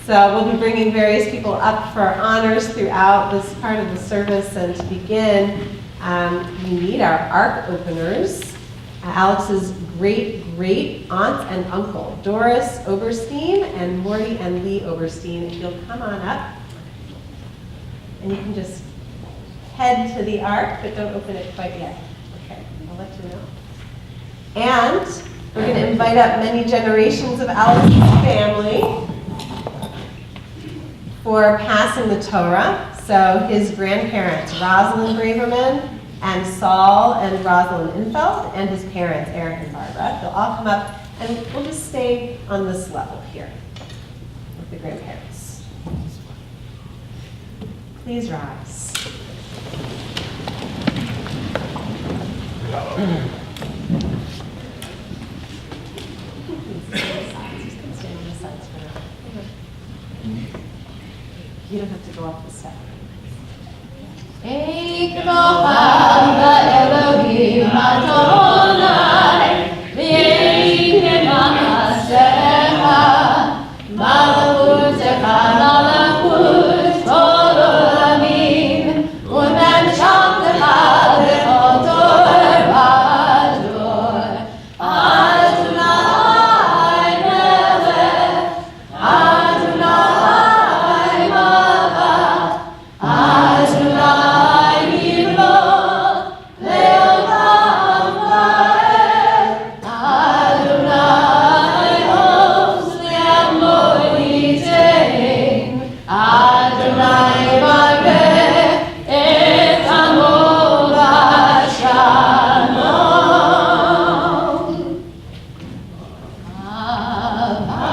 So we'll be bringing various people up for honors throughout this part of the service. And to begin, we need our ark openers. Alex's great aunt and uncle, Doris Oberstein and Morty and Lee Oberstein. If you'll come on up, and you can just head to the ark, but don't open it quite yet. Okay, I'll let you know. And we're going to invite up many generations of Alex's family for passing the Torah. So his grandparents, Rosalind Braverman, and Saul and Rosalind Infeld, and his parents, Eric and Barbara. They'll all come up, and we'll just stay on this level here with the grandparents. Please rise. You don't have to go off the step. Eloheim Adonai, v'yehi ma'asecha, malachutecha malachut kol olamim, u'memshaltecha le'chol dor v'dor. Adonai melech, Adonai malach, Adonai yimloch le'olam va'ed, Adonai oz le'amo yitein, Adonai barech et amo b'shalom. Avraham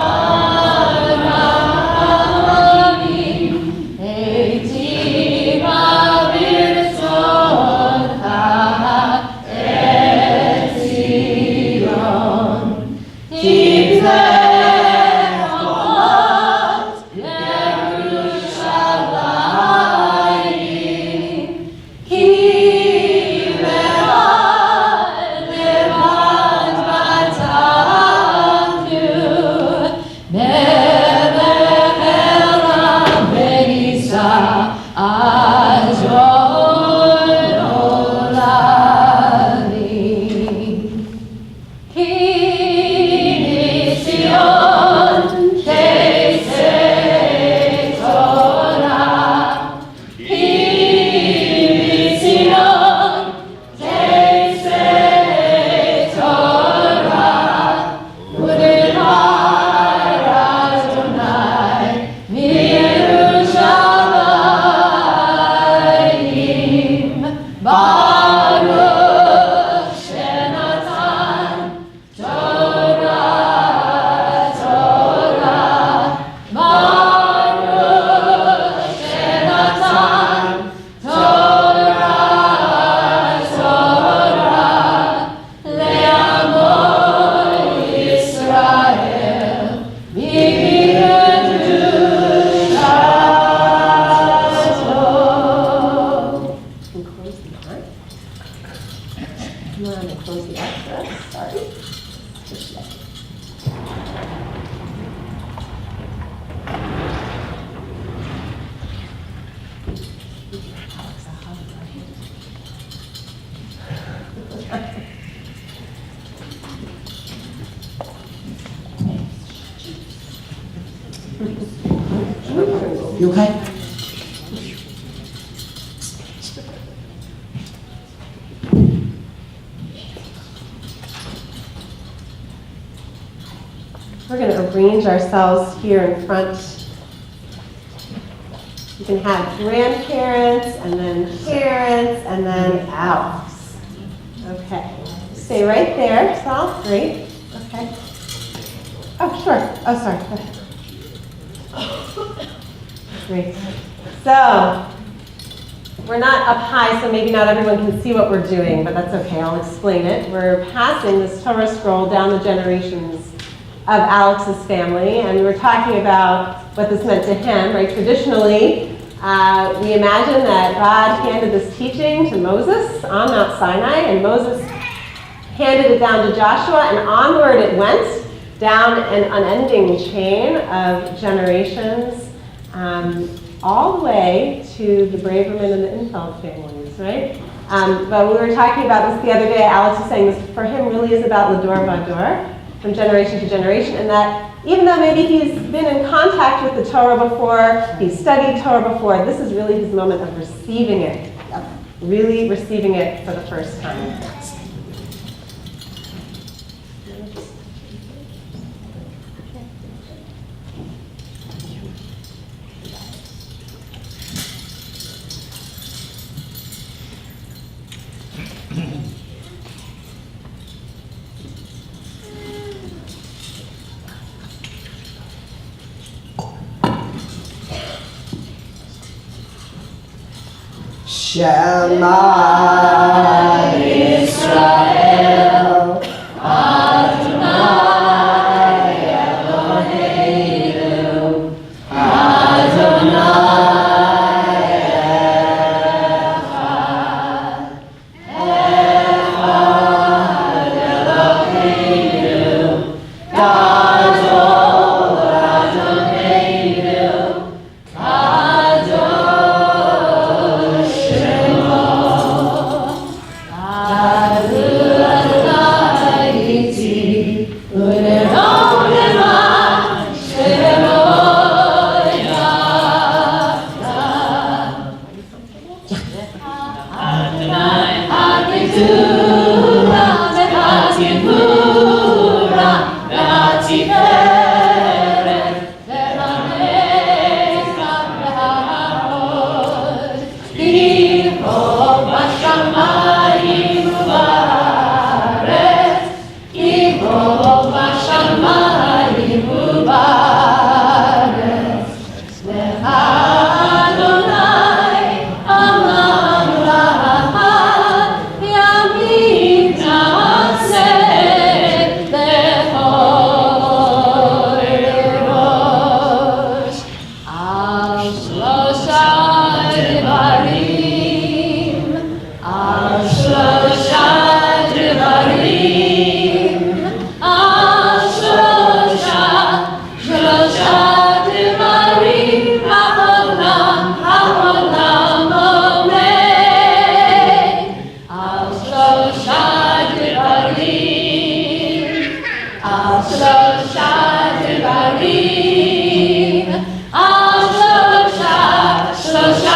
eitiv avirsoncha et Zion, tibzeh hamot Yerushalayim, ki levad batavnu, melech elam v'nisa azor olamim. Ki Zion teisei Torah, Ki Zion teisei Torah, u'devar Adonai miYerushalayim, Baruch shenatan Torah, Baruch shenatan Torah, le'amo Yisrael, b'kedushato. And close the ark. Come on and close the ark for us. Sorry. Just yet. Alex, I'll hug You okay? We're going to arrange ourselves here in front. You can have grandparents, and then parents, and then Alex. Okay. Stay right there, Sal. Great. Okay. Oh, sure. Oh, sorry. Go ahead. Great. So, we're not up high, so maybe not everyone can see what we're doing, but that's okay. I'll explain it. We're passing this Torah scroll down the generations of Alex's family, and we were talking about what this meant to him, right? Traditionally, we imagine that God handed this teaching to Moses on Mount Sinai, and Moses handed it down to Joshua, and onward it went down an unending chain of generations, all the way to the Braverman and the Infeld families, right? But we were talking about this the other day. Alex was saying this for him really is about l'dor vador, from generation to generation, and that even though maybe he's been in contact with the Torah before, he's studied Torah before, this is really his moment of receiving it, really receiving it for the first time. Shema Yisrael, Adonai Eloheinu, Adonai Echad,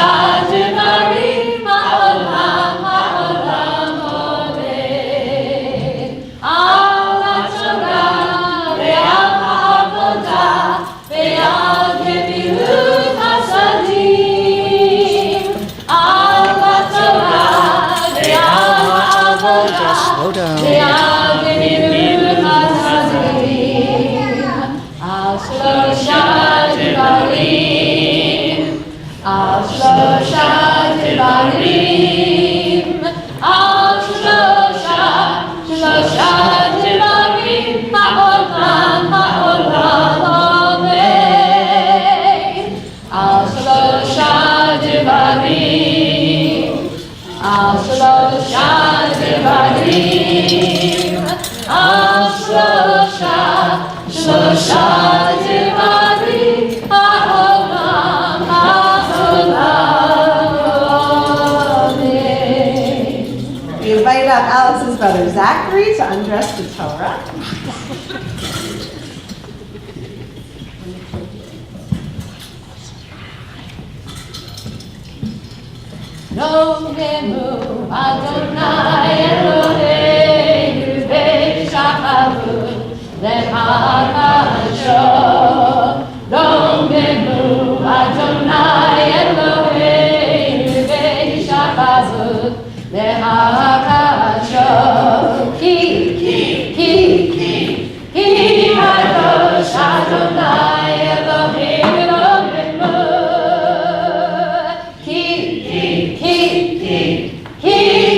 Echad Eloheinu, Gadol Adonai, Kadosh Slow down. We invited up Alex's brother Zachary to undress the Torah. Lo nemu Adonai Eloheinu v'shachavu lehakasho. Lo nemu Adonai Eloheinu v'shachavu lehakasho. Ki kadosh Adonai Eloheinu lo nemu. Ki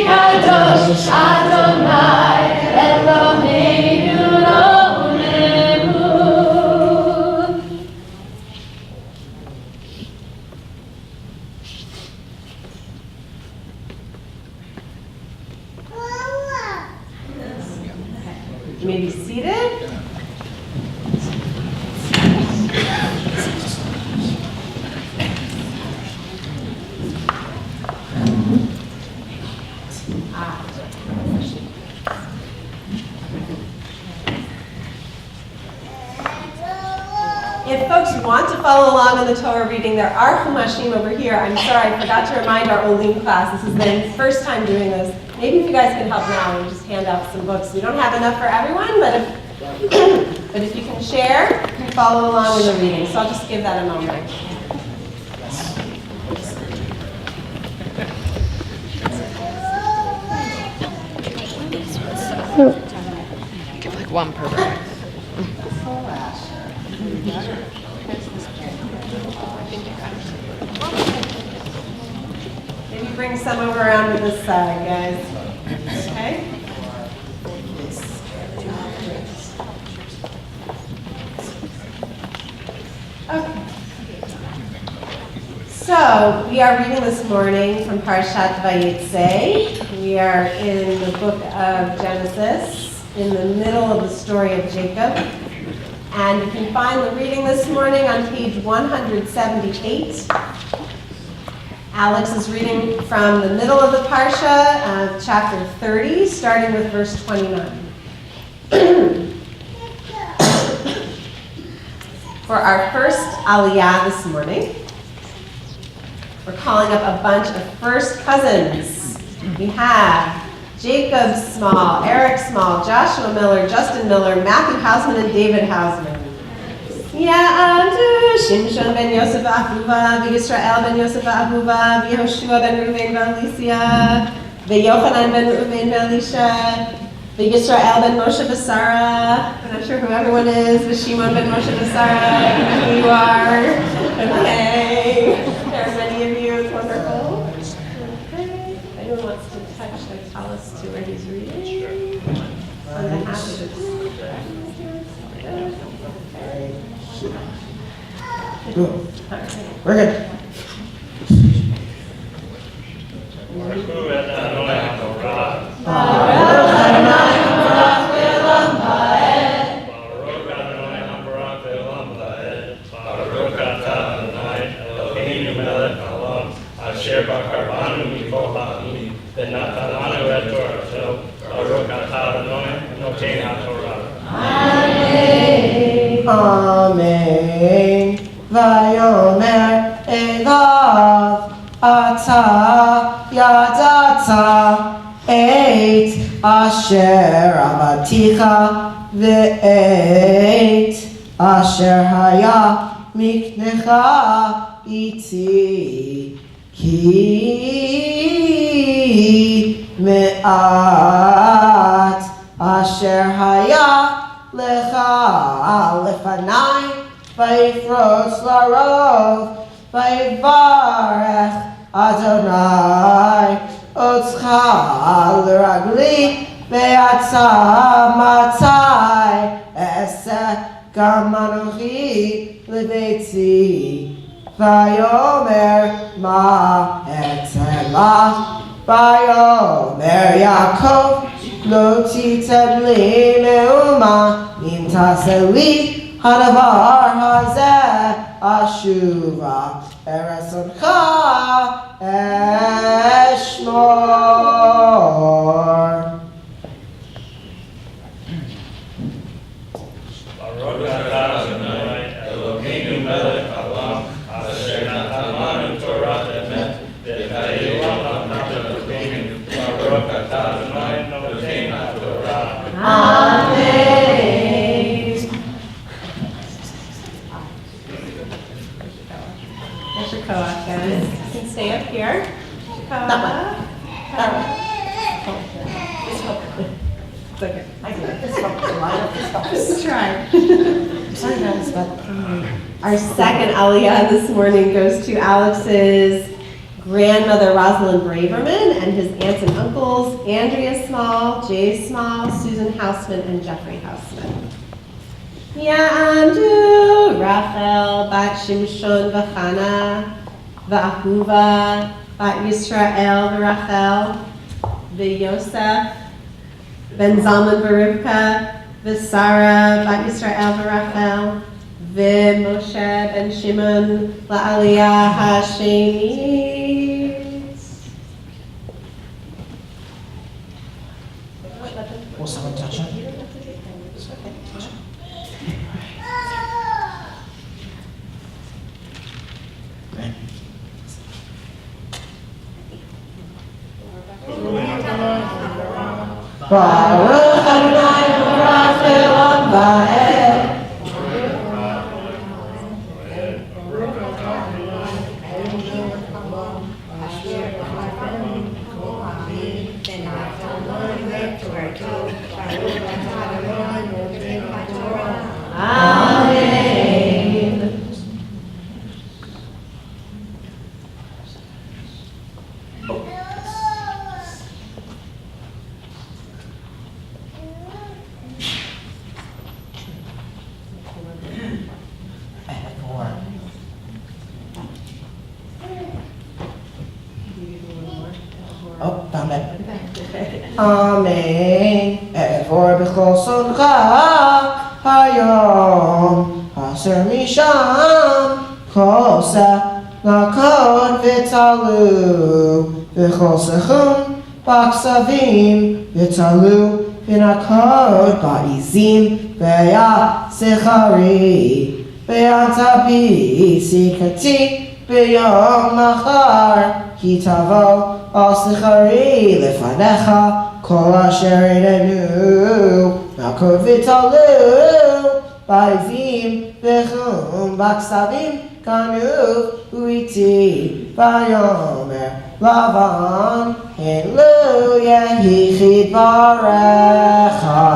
kadosh Adonai Eloheinu lo nemu. folks want to follow along in the Torah reading, there are Chumashim over here. I'm sorry, I forgot to remind our Olim class. This is their first time doing this. Maybe if you guys can help now and just hand out some books. We don't have enough for everyone, but if you can share, you can follow along in the reading. So I'll just give that a moment. Give like one per bag. Maybe bring some over around to this side, guys. Okay? Okay. So, we are reading this morning from Parshat Vayetze. We are in the book of Genesis, in the middle of the story of Jacob. And you can find the reading this morning on page 178. Alex is reading from the middle of the Parsha of chapter 30, starting with verse 29. For our first Aliyah this morning, we're calling up a bunch of first cousins. We have Jacob Small, Eric Small, Joshua Miller, Justin Miller, Matthew Hausman, and David Hausman. Ya'amdu Shimshon ben Yosef Ahuva, V'Yisrael ben Yosef Ahuva, V'Yehoshua ben Ruvain v'Alicia, V'Yochanan ben Ruvain v'Elisha, V'Yisrael ben Moshe v'Sara. I'm not sure who everyone is. V'Shimon ben Moshe v'Sara. You know who you are. Okay. There are many of you. It's wonderful. Okay. Anyone wants to touch the talus to where he's reading? On behalf of the We're good. Amen. Vayomer Elav Ata Yadata Et Asher Avaticha Ve'et Asher Haya Miknecha Iti Ki Me'at Asher Haya Lecha Lefanai Vayifros Larov Vayivarech Adonai Otzcha L'Ragli Ve'atza Matai Eseh Gam Anochi Lebeitzi Vayomer Ma Etzela Vayomer Yaakov Lo Titan Li Me'uma Im Taseli Hadavar Hazeh Ashuva Eresoncha Eshmor. Baruch atah Adonai Eloheinu melech haolam asher natan lanu Torah emet v'chayei olam Eloheinu. Baruch atah Adonai Noten HaTorah. Amen. There's your co-op, guys. You can stay up here. Co-op. It's okay. Just try. Sorry guys, but Our second Aliyah this morning goes to Alex's grandmother, Rosalind Braverman, and his aunts and uncles, Andrea Small, Jay Small, Susan Hausman, and Jeffrey Hausman. Ya'amdu Rachel, Bat Shimshon v'Chana, v'Ahuva, Bat Yisrael v'Rachel, v'Yosef, Ben Zalman v'Rivka, v'Sara, Bat Yisrael v'Rachel, v'Moshe ben Shimon la'aliyah hashemit. Will someone touch it? Baruch Adonai Baruch Le'olam Va'ed. Amen. Oh, found it. Amen. Evor b'chol soncha hayom aser misham kosa nakod v'talu v'chol sechum b'ksavim v'talu v'nakod ba'izim v'yasechari v'yantabi sikati b'yom machar ki tavo al sechari lefanecha kol asher einu nakod v'talu ba'izim v'chum b'ksavim kanuv uiti vayomer Lavan hallelujah hichid barecha.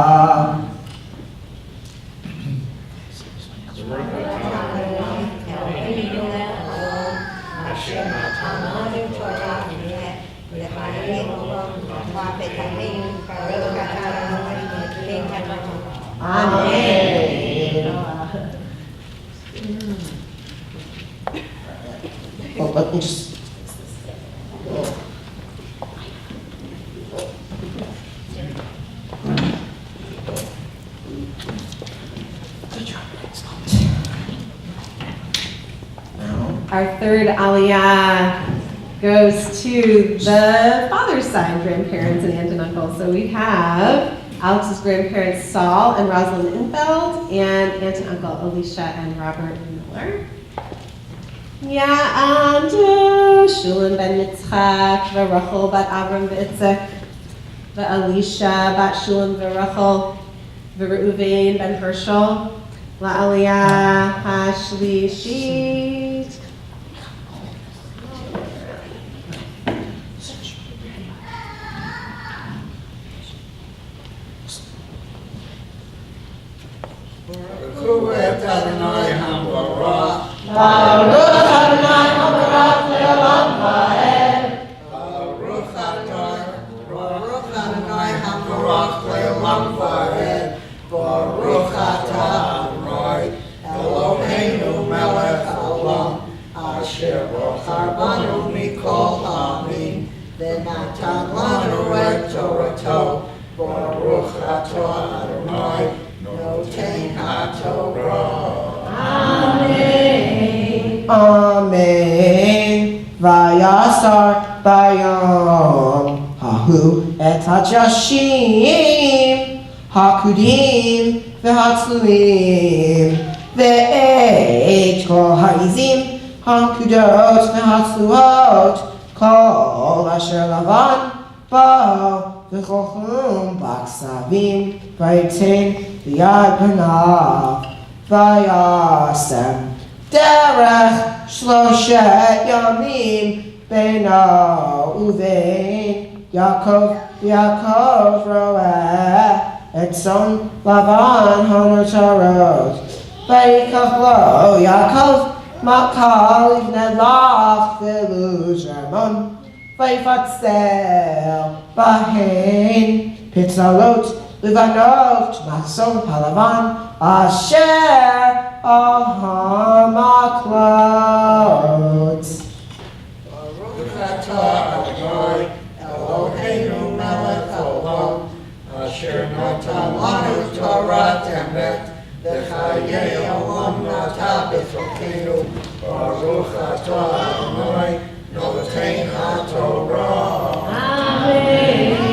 Amen. Oh, let me just. Our third aliyah goes to the father's side grandparents and aunt and uncle. So we have Alex's grandparents Saul and Rosalind Infeld, and aunt and uncle Alicia and Robert Miller. Ya'andu Shulem ben Yitzchak v'Rachel bat Avram v'Itzchak v'Alicia bat Shulem v'Rachel v'Reuven ben Herschel la'aliyah ha'shlishit. Baruch Adonai HaMevorach. Baruch Adonai HaMevorach le'olam va'ed. Baruch Adonai HaMevorach le'olam va'ed. Baruch atah Adonai Eloheinu melech haolam asher bochar banu mikol ha'amim v'natan lanu et Torato. Baruch atah Adonai Noten HaTorah. Amen. Amen. Vayasar bayom hahu et hachashim hakudim v'hatzluim ve'et kol ha'izim hakudot v'hatzluot kol asher lavan bo v'chochum b'ksavim v'yitin v'yad panav v'yasem derech shloshet yamim beno uvein Yaakov roeh et son Lavan hanotarot v'yikach lo Yaakov makal ivnei lach v'luz Ramon v'yifatzel bahen pitzalot Levanot mason halavan asher al hamaklot. Baruch atah Adonai Eloheinu melech haolam asher natan lanu Torah emet v'chayei olam nata b'tzolkenu. Baruch atah Adonai Noten HaTorah. Amen.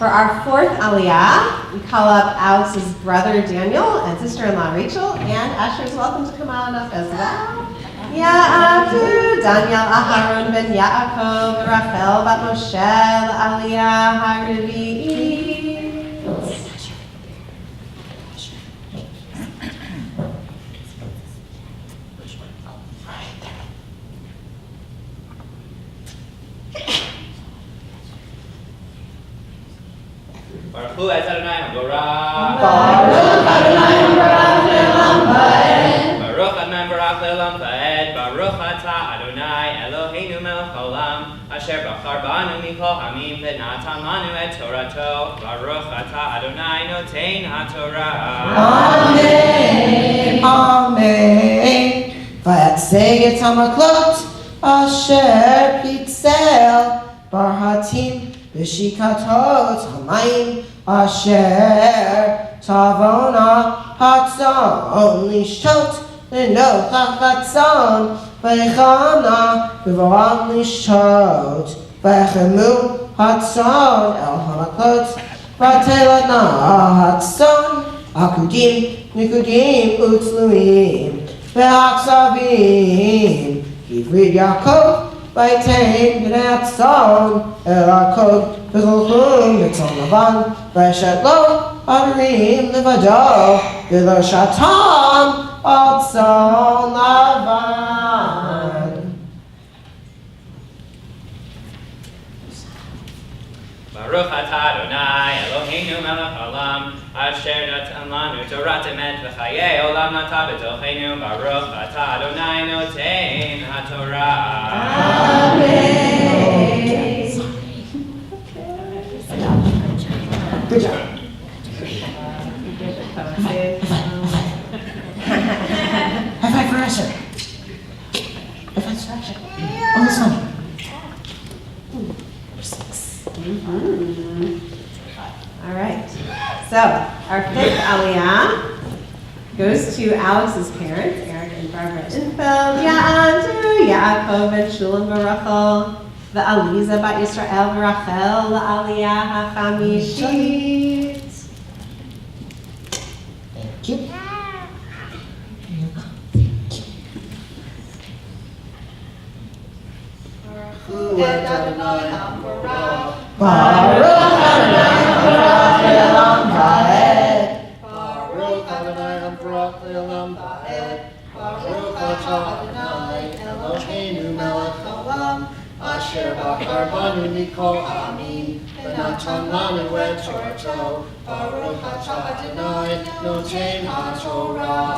For our fourth aliyah, we call up Alex's brother Daniel and sister-in-law Rachel, and Asher's welcome to come on up as well. Ya'adu Daniel Aharon ben Yaakov Rachel bat Moshe aliyah ha'revi'it. Baruch Hu et Adonai HaBorach. Baruch Adonai Barach Le'olam Va'ed. Baruch Adonai Barach Le'olam Va'ed. Baruch Atah Adonai Eloheinu melech haolam, asher bachar banu mikol hamim v'natan lanu et Torato. Baruch Atah Adonai notein haTorah. Amen. Amen. Vayatzeg et hamaklot asher pitzel bar hatim b'shikatot hamayim asher tavona hatzon lishtot lenochach hatzon v'echamna v'voram lishtot v'echemu hatzon el hamaklot v'telana hatzon akudim nikudim utzluim ve'aksavim Ivrid Yaakov v'yitain b'nei hatzon el Yaakov v'cholchum b'tzon lavan v'yeshet lo adorim levado v'lo shatam hatzon lavan. Baruch Atah Adonai Eloheinu melech haolam, asher natan lanu Torat emet v'chayei olam nata b'tocheinu. Baruch Atah Adonai notein haTorah. Amen. Good job. High five for Asher. High five for Asher. On this one. All right. So our fifth aliyah goes to Alex's parents, Eric and Barbara Infeld. Ya'adu Yaakov and Shulam v'Rachel, v'Aliza bat Yisrael v'Rachel, l'aliyah ha'chamishit. Thank you. Baruch Adonai HaBorach. Baruch Adonai Habarach Le'olam Va'ed. Baruch Adonai HaBorach Le'olam Va'ed. Baruch Atah Adonai Eloheinu melech haolam, asher bachar banu mikol hamim v'natan lanu et Torato. Baruch Atah Adonai notein haTorah.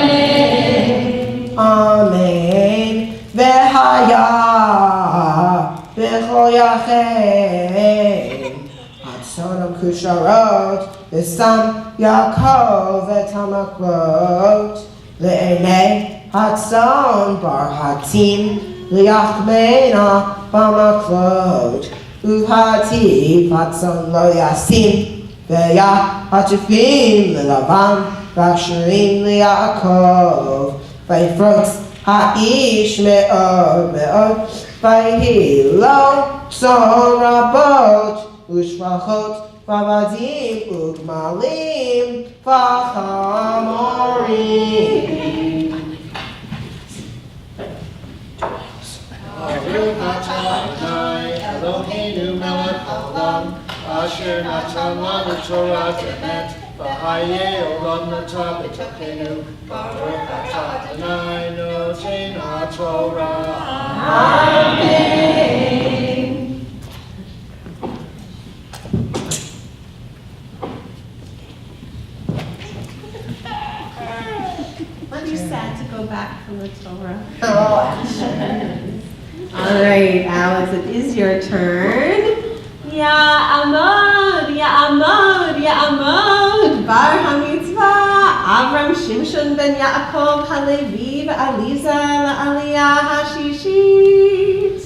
Amen. Amen. V'haya v'chol yachem hatzonam kusharot v'sam Yaakov et hamaklot le'enei hatzon bar hatim liachmena b'maklot uv'hativ hatzon lo yasim ve'yah hatufim le'lavan v'asherim li'Yaakov v'yifrotz Ha'ish me'od me'od v'yihi lo tzon rabot u'shvachot v'avadim u'gmalim v'chamorim. Baruch Atah Adonai Eloheinu melech haolam, asher natan lanu Torat emet v'chayei olam nata b'tocheinu. Baruch Atah Adonai notein haTorah. Amen. Aren't you sad to go back from the Torah? All right, Alex, it is your turn. Ya'amod, Ya'amod, Ya'amod, Bar HaMitzvah, Avram Shimshon ben Yaakov HaLevi v'Aliza l'aliyah hashishit.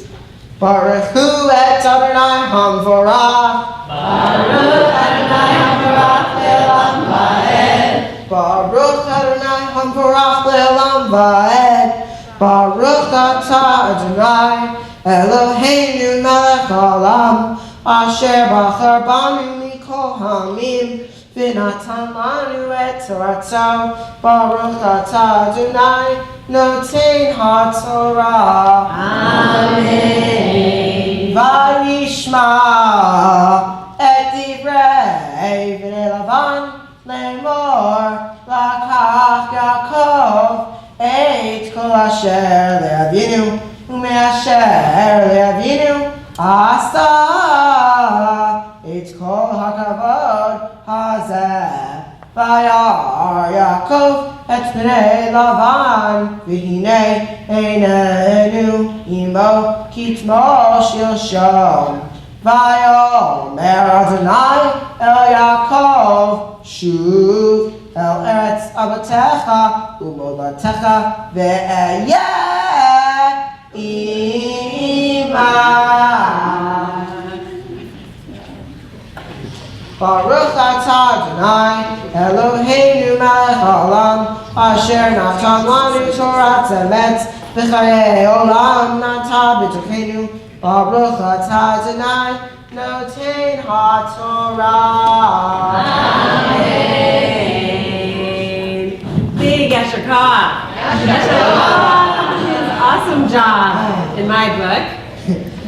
Baruch Hu et Adonai HaMvorach. Baruch Adonai HaBorach Le'olam Va'ed. Baruch Adonai HaMvorach Le'olam Va'ed. Baruch Atah Adonai Eloheinu melech haolam, אשר בחר בנו מכל העמים ונתן לנו את תורתו. ברוך אתה אדוני נותן התורה. אמן. וישמע את דברי בני לבן לאמור, לקח יעקב את כל אשר לאבינו ומאשר לאבינו עשה את כל הכבוד הזה. וירא יעקב את בני לבן, והנה איננו עמו כתמו שלשום. ויאמר אדוני אל יעקב, שוב אל ארץ אבותיך ומולדתך, ואהיה עמך. ברוך אתה אדוני אלוהינו מלך העולם, אשר נתן לנו תורת אמת וחיי עולם נטע בתוכנו. ברוך אתה אדוני נותן התורה. Amen. Big Yasher Koach. His awesome job in my book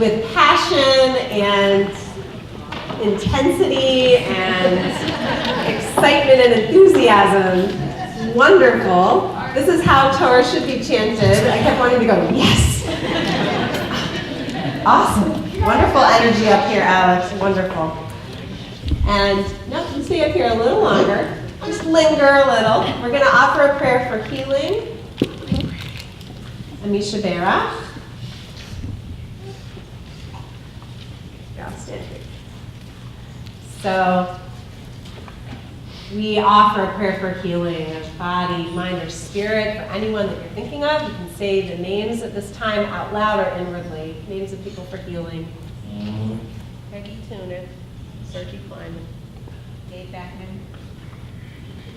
with passion and intensity and excitement and enthusiasm. Wonderful. This is how Torah should be chanted. I kept wanting to go, yes. Awesome. Wonderful energy up here, Alex. Wonderful. And no, you stay up here a little longer. Just linger a little. We're going to offer a prayer for healing. Amisha Berach. Here, I'll stand here. So, we offer a prayer for healing of body, mind, or spirit for anyone that you're thinking of. You can say the names at this time out loud or inwardly. Names of people for healing. Peggy Tuner, Sergi Kleiman, Dave Backman,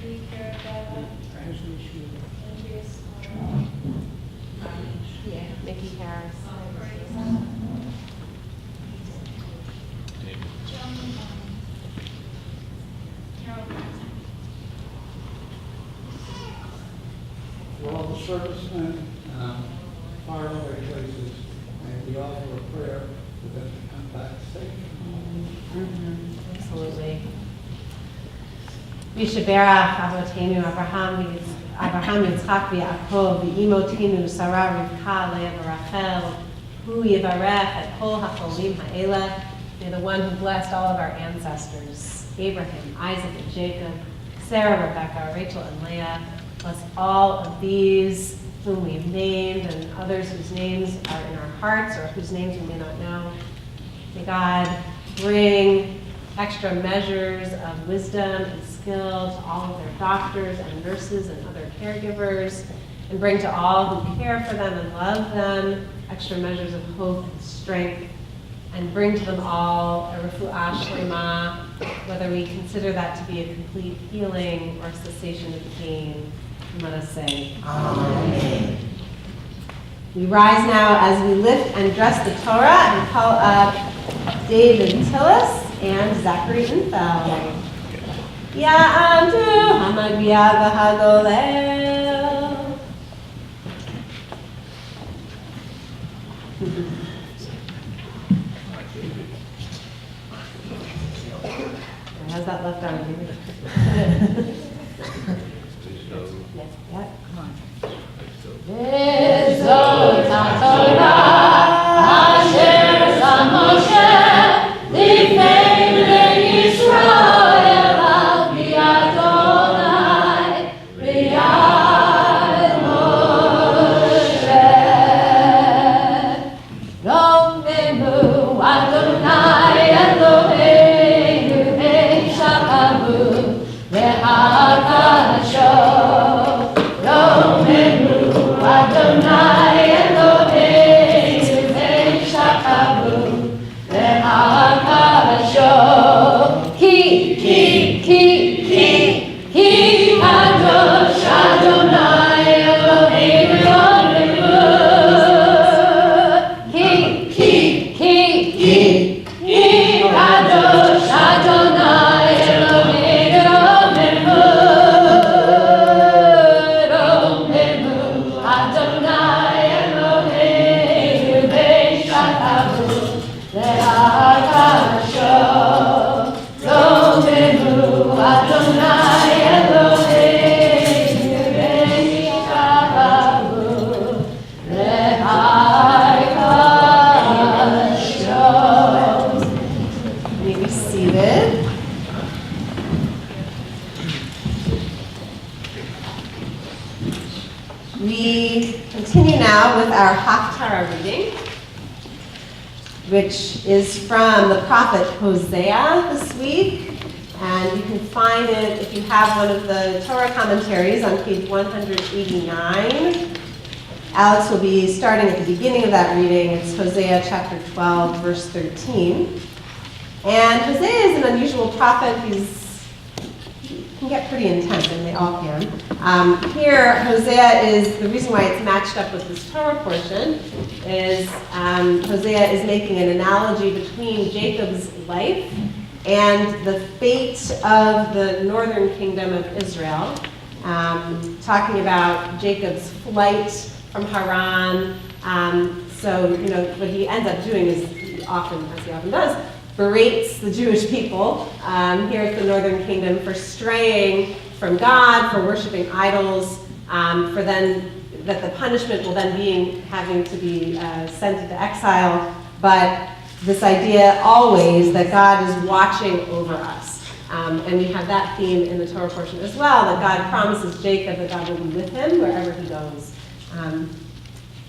Lee Carabella, Andrea Smart, Mickey Harris. For all the servicemen and faraway places, may we offer a prayer for them to come back safe. Absolutely. Yishaberach Avotenu Abraham Yitzchak v'Yaakov v'imotenu Sarah Rivka Leah v'Rachel Hu Yivarech et Kol HaCholim Ha'ela. May the one who blessed all of our ancestors, Abraham, Isaac, and Jacob, Sarah, Rebecca, Rachel, and Leah, bless all of these whom we've named and others whose names are in our hearts or whose names we may not know. May God bring extra measures of wisdom and skill to all of their doctors and nurses and other caregivers, and bring to all who care for them and love them extra measures of hope and strength, and bring to them all a refuah shlema, whether we consider that to be a complete healing or cessation of pain. Let us say, Amen. We rise now as we lift and dress the Torah and call up David Tillis and Zachary Infeld. Ya'amdu hamagbiya v'hagolel. How's that left arm, David? Yes, yeah, come on. Bezot HaTorah asher sam Moshe lifnei bnei Yisrael al pi Adonai b'yad Moshe. Lo nemu Adonai Eloheinu ein shakavu ve'hakasho. Adonai Eloheinu ein shakavu ve'hakasho. Ki kadosh Adonai Eloheinu Olimut. Ki Kasho, Lo Menu Adonai Eloheinu V'Nishkabahu Lehai Kasho. Be seated. We continue now with our Haftarah reading, which is from the prophet Hosea this week. And you can find it if you have one of the Torah commentaries on page 189. Alex will be starting at the beginning of that reading. It's Hosea chapter 12, verse 13. And Hosea is an unusual prophet. He can get pretty intense, and they all can. Here, Hosea is, the reason why it's matched up with this Torah portion is Hosea is making an analogy between Jacob's life and the fate of the northern kingdom of Israel, talking about Jacob's flight from Haran. So, what he ends up doing is, he often does, berates the Jewish people here at the northern kingdom for straying from God, for worshiping idols, for then that the punishment will then be having to be sent into exile. But this idea always that God is watching over us. And we have that theme in the Torah portion as well, that God promises Jacob that God will be with him wherever he goes.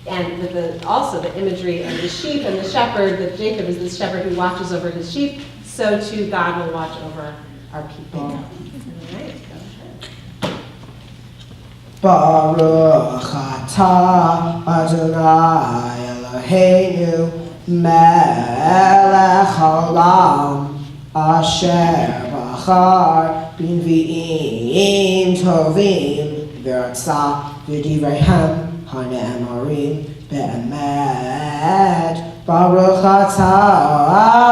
And with also the imagery of the sheep and the shepherd, that Jacob is the shepherd who watches over his sheep, so too God will watch over our people. All right, go ahead. Baruch atah Adonai Eloheinu melech haolam asher bachar b'nvi'im tovim v'ratzah v'divreihem hane'emarim be'emet. Baruch atah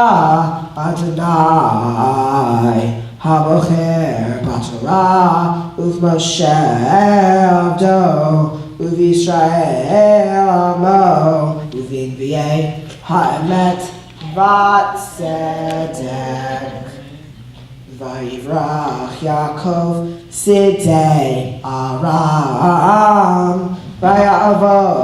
Adonai Habocher b'Torah u'v'Moshe avdo u'v'Yisrael amo u'v'nvi'ei ha'emet v'tzedek. Vayivrach Yaakov sidei Aram vaya'avo